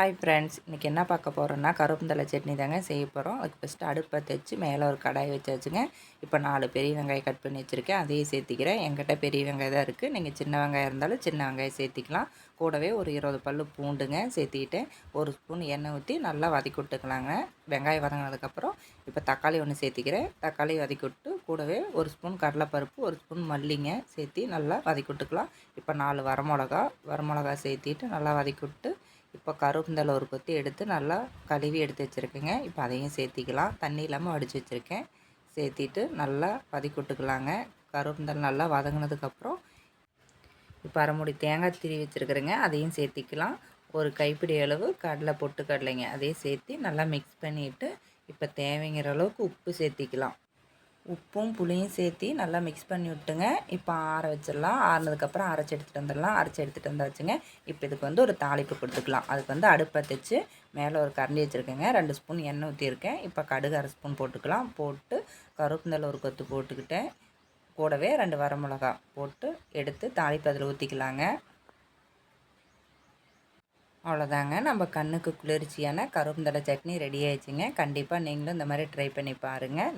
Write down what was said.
Hi friends, இன்றைக்கி என்ன பார்க்க போகிறோன்னா கருவேப்பிலை சட்னி தாங்க செய்ய போகிறோம். அதுக்கு ஃபஸ்ட்டு அடுப்பை வச்சு மேலே ஒரு கடாய் வச்சாச்சுங்க. இப்போ 4 பெரிய வெங்காயம் கட் பண்ணி வச்சுருக்கேன், அதையும் சேர்த்திக்கிறேன். என்கிட்ட பெரிய வெங்காயம் தான் இருக்குது, நீங்கள் சின்ன வெங்காயம் இருந்தாலும் சின்ன வெங்காயம் சேர்த்திக்கலாம். கூடவே ஒரு 20 பல் பூண்டுங்க சேர்த்திக்கிட்டேன். 1 ஸ்பூன் எண்ணெய் ஊற்றி நல்லா வதக்கி விட்டுக்கலாங்க. வெங்காயம் வதங்கினதுக்கப்புறம் இப்போ தக்காளி ஒன்று சேர்த்திக்கிறேன். தக்காளி வதக்கி விட்டு கூடவே 1 ஸ்பூன் கடலைப்பருப்பு, 1 ஸ்பூன் மல்லிங்க சேர்த்தி நல்லா வதக்கி விட்டுக்கலாம். இப்போ 4 வரமிளகா சேர்த்திட்டு நல்லா வதக்கி விட்டு இப்போ கருவேப்பிலை ஒரு கொத்தி எடுத்து நல்லா கழுவி எடுத்து வச்சுருக்கேங்க. இப்போ அதையும் சேர்த்திக்கலாம். தண்ணி இல்லாமல் வடித்து வச்சுருக்கேன். சேர்த்திட்டு நல்லா வதக்கி விட்டுக்கலாங்க. கருவேப்பிலை நல்லா வதங்கினதுக்கப்புறம் இப்போ அரை மூடி தேங்காய் திருவி வச்சுருக்குறேங்க, அதையும் சேர்த்திக்கலாம். ஒரு கைப்பிடி அளவு பொட்டுக்கடலைங்க, அதையும் சேர்த்தி நல்லா மிக்ஸ் பண்ணிவிட்டு இப்போ தேவைங்கிற அளவுக்கு உப்பு சேர்த்திக்கலாம். உப்பும் புளியும் சேர்த்தி நல்லா மிக்ஸ் பண்ணி விட்டுங்க. இப்போ ஆற வச்சிடலாம். ஆறினதுக்கப்புறம் அரைச்சி எடுத்துகிட்டு வந்தாச்சுங்க. இப்போ இதுக்கு ஒரு தாளிப்பு கொடுத்துக்கலாம். அதுக்கு அடுப்பை வச்சு மேலே ஒரு கரண்டி வச்சுருக்கேங்க. 2 ஸ்பூன் எண்ணெய் ஊற்றிருக்கேன். இப்போ கடுகு 1/2 ஸ்பூன் போட்டுக்கலாம். போட்டு கருவேப்பிலை ஒரு கொத்து போட்டுக்கிட்டேன். கூடவே 2 வரமிளகா போட்டு எடுத்து தாளிப்பு அதில் ஊற்றிக்கலாங்க. அவ்வளோதாங்க, நம்ம கண்ணுக்கு குளிர்ச்சியான கருவேப்பிலை சட்னி ரெடி ஆயிடுச்சுங்க. கண்டிப்பாக நீங்களும் இந்த மாதிரி ட்ரை பண்ணி பாருங்கள்.